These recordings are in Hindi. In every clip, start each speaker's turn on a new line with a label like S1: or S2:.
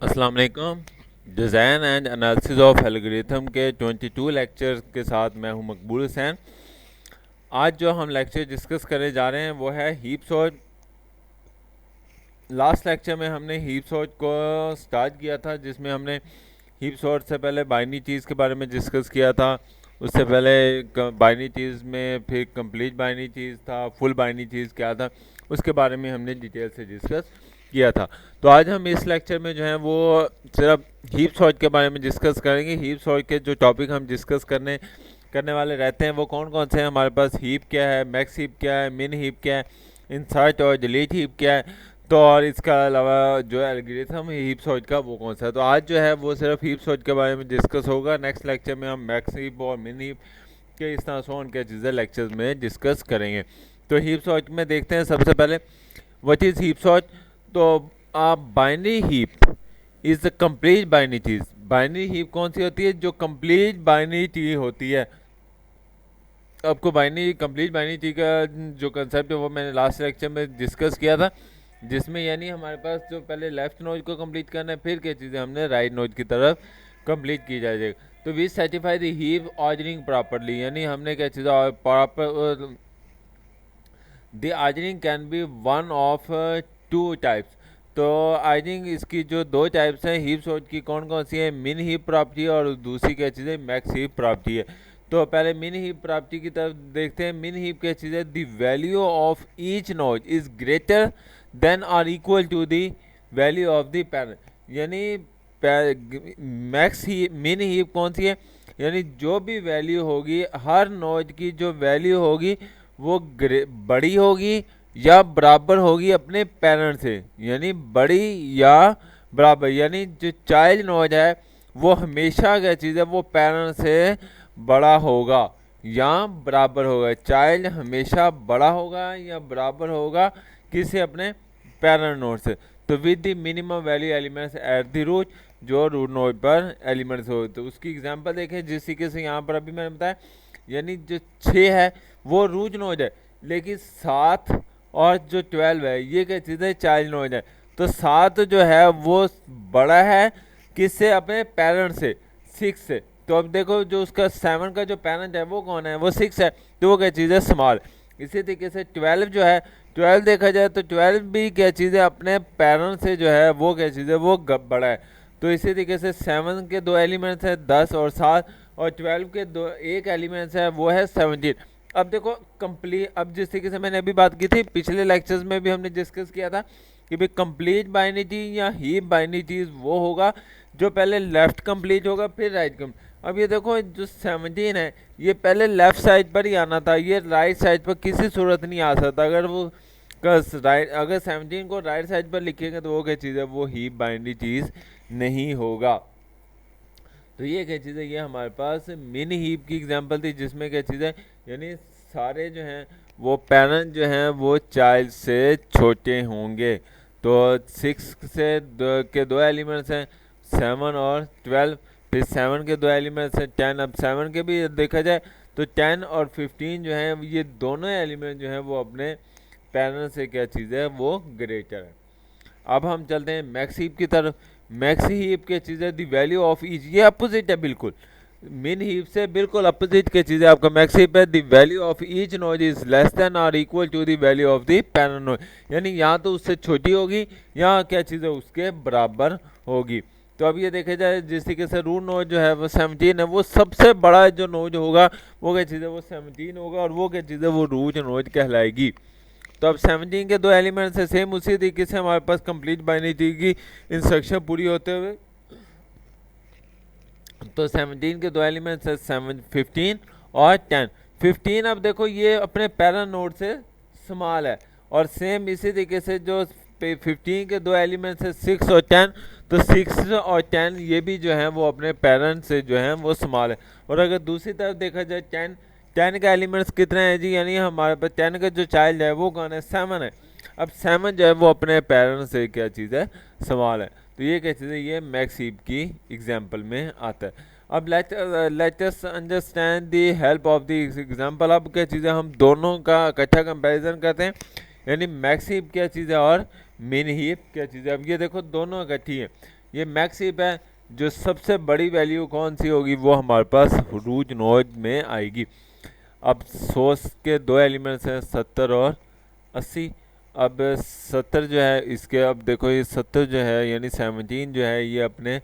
S1: अस्सलाम वालेकुम। Design and analysis of algorithm के 22 लेक्चर के साथ मैं हूं मकबूल हुसैन। आज जो हम लेक्चर डिस्कस करने जा रहे हैं वो है हीप सॉर्ट। लास्ट लेक्चर में हमने हीप सॉर्ट को स्टार्ट किया था, जिसमें हमने हीप सॉर्ट से पहले बाइनरी चीज़ के बारे में डिस्कस किया था। उससे पहले बाइनरी चीज़ में फिर कंप्लीट बाइनरी चीज़ था, फुल बाइनरी चीज़ क्या था, उसके बारे में हमने डिटेल से डिस्कस किया था। तो आज हम इस लेक्चर में जो है वो सिर्फ हीप सॉर्ट के बारे में डिस्कस करेंगे। हीप सॉर्ट के जो टॉपिक हम डिस्कस करने वाले रहते हैं वो कौन कौन से हैं हमारे पास। हीप क्या है, मैक्स हीप क्या है, मिन हीप क्या है, इंसर्ट और डिलीट हीप क्या है, तो और इसका अलावा जो एल्गोरिथम है हीप सॉर्ट का वो कौन सा है। तो आज जो है वो सिर्फ हीप सॉर्ट के बारे में डिस्कस होगा। नेक्स्ट लेक्चर में हम मैक्स हीप और मिन हीप के इस तरह सोन के चीज़ें लेक्चर्स में डिस्कस करेंगे। तो हीप सॉर्ट में देखते हैं सबसे पहले व्हाट इज़ हीप सॉर्ट। तो binary heap is the complete binary cheese. Binary heap कौन सी होती है? जो कंप्लीट बाइनरी चीज़ होती है। आपको बाइनरी कंप्लीट बाइनरी ट्री का जो कंसेप्ट है वो मैंने लास्ट लेक्चर में डिस्कस किया था, जिसमें यानी हमारे पास जो पहले लेफ्ट नोड को कंप्लीट करना है, फिर क्या चीज़ें हमने राइट नोड की तरफ कंप्लीट की जाएगी। तो we certify the heap ordering properly, यानी हमने क्या चीज़ें proper the ordering can be one of two types. तो आई थिंक इसकी जो दो टाइप्स हैं हीप सॉर्ट की, कौन कौन सी है? मिन हीप प्रॉपर्टी और दूसरी क्या चीज़ है? मैक्स हीप प्रॉपर्टी है। तो पहले मिन हीप प्रॉपर्टी की तरफ देखते हैं। मिन हीप क्या चीज़ है? The value of each node is greater than और equal to the value of the parent. यानी मैक्स ही मिन हीप कौन सी है? यानी जो भी वैल्यू होगी, हर नोड की जो वैल्यू होगी वो बड़ी होगी या बराबर होगी अपने पेरेंट से, यानी बड़ी या बराबर। यानी जो चाइल्ड नोड है वो हमेशा क्या चीज़ है? वो पेरेंट से बड़ा होगा या बराबर होगा। चाइल्ड हमेशा बड़ा होगा या बराबर होगा किसी अपने पेरेंट नोड से। तो with the minimum value elements at the root, जो रूट नोड पर एलिमेंट्स हो। तो उसकी एग्जांपल देखें जिस तरीके से यहाँ पर अभी मैंने बताया, यानी जो 6 है वो रूट नोड है, लेकिन 7 और जो 12 है ये क्या चीज़ है? चाइल्ड नोड है। तो 7 जो है वो बड़ा है किससे? अपने पेरेंट से, 6 से। तो अब देखो जो उसका 7 का जो पेरेंट है वो कौन है? वो 6 है। तो वो क्या चीज़ है? स्मॉल। इसी तरीके से 12 जो है, 12 देखा जाए तो 12 भी क्या चीज़ है? अपने पेरेंट से जो है वो क्या चीज़ है? वो बड़ा है। तो इसी तरीके से 7 के दो एलिमेंट्स हैं 10 और 7, और 12 के दो एक एलिमेंट्स है वो है 17। अब देखो कंप्लीट, अब जिस तरीके से मैंने अभी बात की थी पिछले लेक्चर्स में भी हमने डिस्कस किया था कि भाई कंप्लीट बाइनरी या हीप बाइनरी वो होगा जो पहले लेफ्ट कंप्लीट होगा फिर राइट कंप्लीट। अब ये देखो जो 17 है ये पहले लेफ्ट साइड पर ही आना था, ये राइट साइड पर किसी सूरत नहीं आ सकता। अगर वो राइट, अगर 17 को राइट साइड पर लिखेंगे तो वो क्या चीज़ है? वो हीप बाइनरी चीज़ नहीं होगा। तो ये क्या चीज़ है? ये हमारे पास मिनी हीप की एग्जांपल थी, जिसमें क्या चीज़ है? यानी सारे जो हैं वो पेरेंट जो हैं वो चाइल्ड से छोटे होंगे। तो 6 से के दो एलिमेंट्स हैं 7 और 12, फिर 7 के दो एलिमेंट्स हैं 10। अब 7 के भी देखा जाए तो 10 और 15 जो हैं ये दोनों एलिमेंट जो हैं वो अपने पेरेंट से क्या चीज़ है? वो ग्रेटर है। अब हम चलते हैं मैक्स हीप की तरफ। मैक्स हीप के चीज़ है दी वैल्यू ऑफ ईच, ये अपोजिट है बिल्कुल। मिन हीप से बिल्कुल अपोजिट के चीज़ है आपका मैक्स हीप है। The value of each node is less than और equal to the value of the parent node, यानी यहाँ तो उससे छोटी होगी या क्या चीज़ है? उसके बराबर होगी। तो अब ये देखा जाए जिस तरीके से रूट नोड जो है वो 17 है, वो सबसे बड़ा जो नोड होगा वो क्या चीज़ है? वो 17 होगा, और वो क्या चीज़ है? वो रूट नोड कहलाएगी। तो अब 17 के दो एलिमेंट्स है, सेम उसी तरीके से हमारे पास कंप्लीट बाइनरी ट्री की इंस्ट्रक्शन पूरी होते हुए। तो 17 के दो एलिमेंट्स है 15 और 10। 15 अब देखो ये अपने पैरेंट नोड से स्मॉल है, और सेम इसी तरीके से जो 15 के दो एलिमेंट्स है 6 और 10, तो 6 और 10 ये भी जो है वो अपने पेरेंट से जो है वो स्मॉल है। और अगर दूसरी तरफ देखा जाए 10 का एलिमेंट्स कितना है जी? यानी हमारे पास 10 का जो चाइल्ड है वो कौन है? 7 है। अब 7 जो है वो अपने पेरेंट्स से क्या चीज़ है? स्मॉल है। तो ये क्या चीज़ है? ये मैक्स हीप की एग्जांपल में आता है। अब let us understand the help of the example. अब क्या चीज़ है? हम दोनों का इकट्ठा कंपैरिजन करते हैं, यानी मैक्स हीप क्या चीज़ है और मिन हीप क्या चीज़ है। अब ये देखो दोनों इकट्ठी है, ये मैक्स हीप है। जो सबसे बड़ी वैल्यू कौन सी होगी वो हमारे पास रूट नोड में आएगी। अब सोर्स के दो एलिमेंट्स हैं 70 और 80। अब 70 जो है इसके, अब देखो ये 70 जो है यानी 17 जो है ये अपने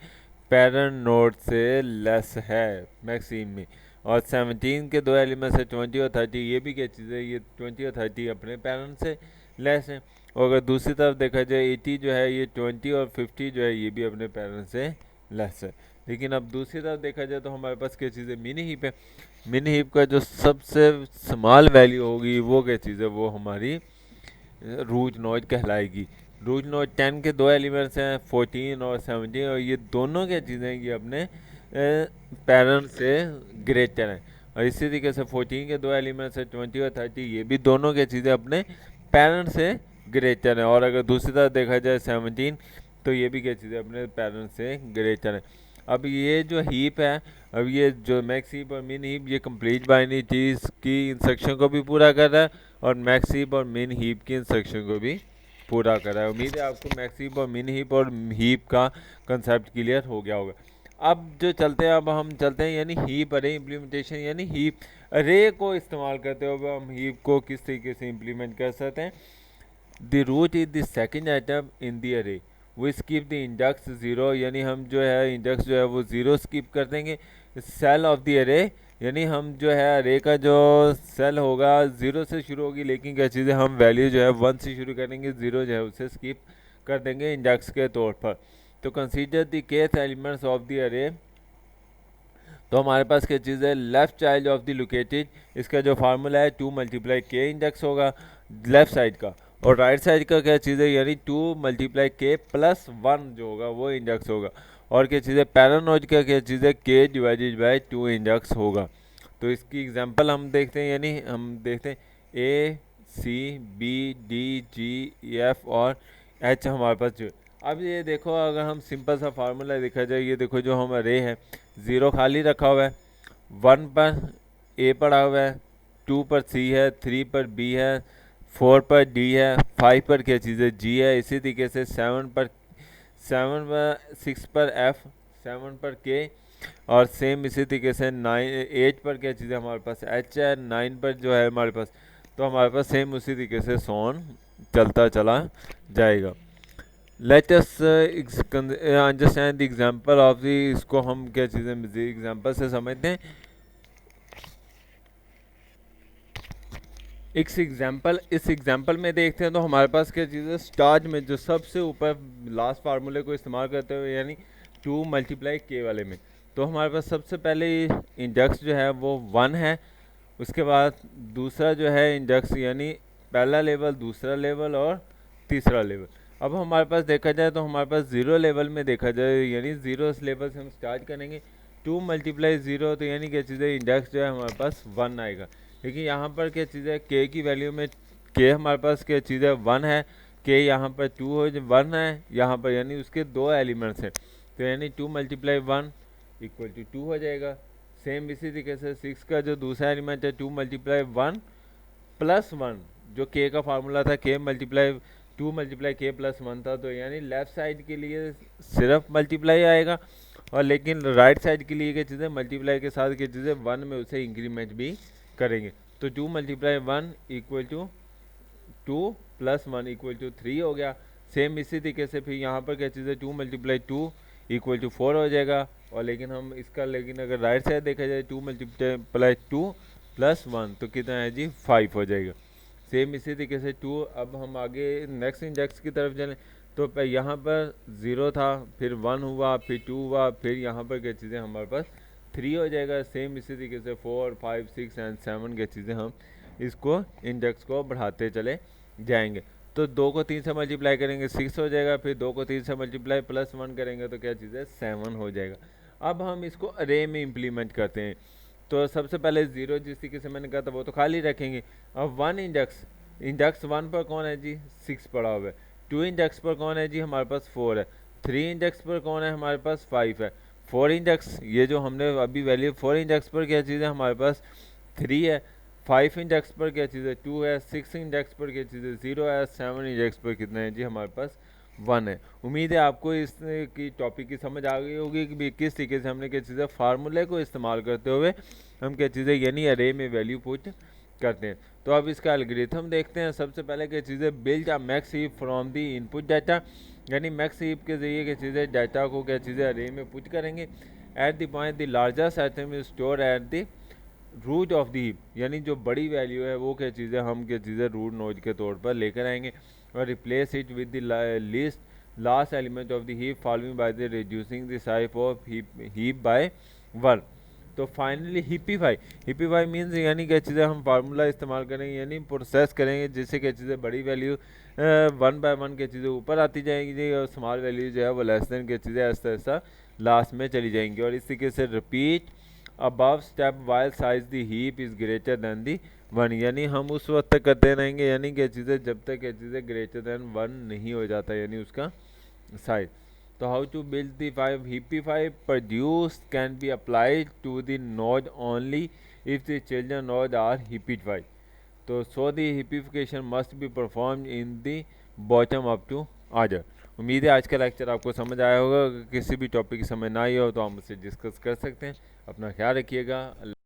S1: पेरेंट नोड से लेस है मैक्सिम में, और 17 के दो एलिमेंट्स है 20 और 30, ये भी क्या चीज़ है, ये 20 और 30 अपने पेरेंट से लेस है। और अगर दूसरी तरफ देखा जाए 80 जो है ये 20 और 50 जो है ये भी अपने पेरेंट से लेस है। लेकिन अब दूसरी तरफ देखा जाए तो हमारे पास क्या चीज़ है, मिनी हीप है। मिनी हीप का जो सबसे स्मॉल वैल्यू होगी वो क्या चीज़ है, वो हमारी रूट नोड कहलाएगी। रूट नोड 10 के दो एलिमेंट्स हैं 14 और 17, और ये दोनों क्या चीज़ें हैं, ये अपने पेरेंट से ग्रेटर हैं। और इसी तरीके से 14 के दो एलिमेंट्स हैं 20 और 30, ये भी दोनों क्या चीज़ें अपने पेरेंट से ग्रेटर हैं। और अगर दूसरी तरफ देखा जाए 17, तो ये भी क्या चीज़ें अपने पेरेंट से ग्रेटर हैं। अब ये जो हीप है, अब ये जो मैक्स हीप और मिन हीप, ये कंप्लीट बाइनरी चीज़ की इंस्ट्रक्शन को भी पूरा कर रहा है और मैक्स हीप और मिन हीप की इंस्ट्रक्शन को भी पूरा कर रहा है। उम्मीद है आपको मैक्स हीप और मिन हीप और हीप का कंसेप्ट क्लियर हो गया होगा। अब जो चलते हैं, अब हम चलते हैं यानी हीप अरे इम्प्लीमेंटेशन, यानी हीप अरे को इस्तेमाल करते हुए हम हीप को किस तरीके से इम्प्लीमेंट कर सकते हैं। The root is the second item in the array, वो स्किप द इंडेक्स 0, यानी हम जो है इंडेक्स जो है वो 0 स्किप कर देंगे। सेल ऑफ द अरे, यानी हम जो है अरे का जो सेल होगा 0 से शुरू होगी, लेकिन क्या चीज़ है हम वैल्यू जो है 1 से शुरू करेंगे, 0 जो है उसे स्किप कर देंगे इंडेक्स के तौर पर। तो consider the kth elements of the अरे, तो हमारे पास क्या चीज़ है, left child of the located, इसका जो फार्मूला है 2 मल्टीप्लाई के इंडेक्स होगा लेफ्ट साइड का, और राइट साइड का क्या चीज़ है यानी 2 मल्टीप्लाई के प्लस 1 जो होगा वो इंडेक्स होगा। और क्या चीज़ है पैरानोड का क्या चीज़ है के डिवाइडेड बाय 2 इंडेक्स होगा। तो इसकी एग्जांपल हम देखते हैं, यानी हम देखते हैं A C B D G F और एच हमारे पास जो। अब ये देखो अगर हम सिंपल सा फार्मूला देखा जाए, ये देखो जो हम अरे है 0 खाली रखा हुआ है, 1 पर ए पड़ा हुआ है, 2 पर सी है, 3 पर बी है, 4 पर डी है, 5 पर क्या चीज़ है जी है, इसी तरीके से 7 पर 6 पर एफ, 7 पर के, और सेम इसी तरीके से 8 पर क्या चीज़ है हमारे पास एच है, 9 पर जो है हमारे पास, तो हमारे पास सेम उसी तरीके से सोन चलता चला जाएगा। Let us understand the example of the, इसको हम क्या चीज़ें एग्जांपल से समझते हैं। इस एग्जांपल में देखते हैं तो हमारे पास क्या चीज़ है, स्टार्ट में जो सबसे ऊपर लास्ट फार्मूले को इस्तेमाल करते हुए यानी 2 मल्टीप्लाई के वाले में, तो हमारे पास सबसे पहले इंडेक्स जो है वो 1 है। उसके बाद दूसरा जो है इंडेक्स यानी पहला लेवल, दूसरा लेवल और तीसरा लेवल। अब हमारे पास देखा जाए तो हमारे पास 0 लेवल में देखा जाए यानी 0 लेवल से हम स्टार्ट करेंगे, 2 मल्टीप्लाई 0, तो यानी क्या चीज़ है इंडेक्स जो है हमारे पास 1 आएगा। लेकिन यहाँ पर क्या चीज़ है के की वैल्यू में, के हमारे पास क्या चीज़ है 1 है, के यहाँ पर 2 हो 1 है यहाँ पर, यानी उसके दो एलिमेंट्स हैं, तो यानी 2 मल्टीप्लाई 1 इक्वल टू 2 हो जाएगा। सेम इसी तरीके से 6 का जो दूसरा एलिमेंट है 2 मल्टीप्लाई 1 प्लस 1, जो के का फार्मूला था के मल्टीप्लाई 2 मल्टीप्लाई के प्लस 1 था, तो यानी लेफ्ट साइड के लिए सिर्फ मल्टीप्लाई आएगा, और लेकिन राइट साइड के लिए क्या चीज़ें मल्टीप्लाई के साथ क्या चीज़ें 1 में उसे इंक्रीमेंट भी करेंगे। तो 2 multiply 1 equal to 2 plus 1 equal to 3 हो गया। सेम इसी तरीके से फिर यहाँ पर क्या चीज़ है 2 मल्टीप्लाई 2 इक्वल टू 4 हो जाएगा, और लेकिन हम इसका लेकिन अगर राइट साइड देखा जाए 2 मल्टीप्लाई 2 प्लस 1 तो कितना है जी 5 हो जाएगा। सेम इसी तरीके से 2, अब हम आगे नेक्स्ट इंडेक्स की तरफ चलें, तो यहाँ पर 0 था, फिर 1 हुआ, फिर 2 हुआ, फिर यहाँ पर क्या चीज़ें हमारे पास 3 हो जाएगा। सेम इसी तरीके से 4 5 6 एंड 7 क्या चीज़ें हम इसको इंडेक्स को बढ़ाते चले जाएंगे। तो 2 को 3 से मल्टीप्लाई करेंगे 6 हो जाएगा, फिर 2 को 3 से मल्टीप्लाई प्लस 1 करेंगे तो क्या चीज़ है 7 हो जाएगा। अब हम इसको अरे में इम्प्लीमेंट करते हैं, तो सबसे पहले 0 जिस तरीके से मैंने कहा था वो तो खाली रखेंगे। अब 1 इंडेक्स 1 पर कौन है जी 6 पड़ा हुआ है, 2 इंडेक्स पर कौन है जी हमारे पास 4 है, 3 इंडेक्स पर कौन है हमारे पास 5 है, 4 इंडेक्स ये जो हमने अभी वैल्यू 4 इंडेक्स पर क्या चीज़ है हमारे पास 3 है, 5 इंडेक्स पर क्या चीज़ है 2 है, 6 इंडेक्स पर क्या चीज़ है 0 है, 7 इंडेक्स पर कितना है जी हमारे पास 1 है। उम्मीद है आपको इस की टॉपिक की समझ आ गई होगी कि भी किस तरीके से हमने क्या चीज़ें फार्मूले को इस्तेमाल करते हुए हम क्या चीज़ें यानी अरे में वैल्यू पुट करते हैं। तो अब इसका एल्गोरिथम देखते हैं। सबसे पहले क्या चीज़ें build a max heap from the input data, यानी मैक्स हीप के जरिए क्या चीज़ें डाटा को क्या चीज़ें अरे में पुट करेंगे। At the point the largest item is store at the root of the heap, यानी जो बड़ी वैल्यू है वो क्या चीज़ें हम क्या चीज़ें रूट नोड के तौर पर लेकर आएंगे और replace it with the list last element of the heap following by the reducing the size of heap by 1। तो फाइनली हिप्पीफाई मीन्स यानी क्या चीज़ें हम फार्मूला इस्तेमाल करेंगे यानी प्रोसेस करेंगे जिससे क्या चीज़ें बड़ी वैल्यू 1 बाय 1 क्या चीज़ें ऊपर आती जाएंगी और स्मॉल वैल्यू जो है वो लेस देन क्या चीज़ें ऐसा ऐसा लास्ट में चली जाएंगी। और इस तरीके से repeat above step while size the heap is greater than the 1, यानी हम उस वक्त तक करते रहेंगे यानी क्या चीज़ें जब तक क्या चीज़ें ग्रेटर देन 1 नहीं हो जाता यानी उसका साइज। तो how to build the five heapify produce can be applied to the node only if the children node are heapify. तो so the heapification must be perform in the bottom up to order. उम्मीद है आज का लेक्चर आपको समझ आया होगा। अगर किसी भी टॉपिक की समझ ना आई हो तो आप मुझसे डिस्कस कर सकते हैं। अपना ख्याल रखिएगा।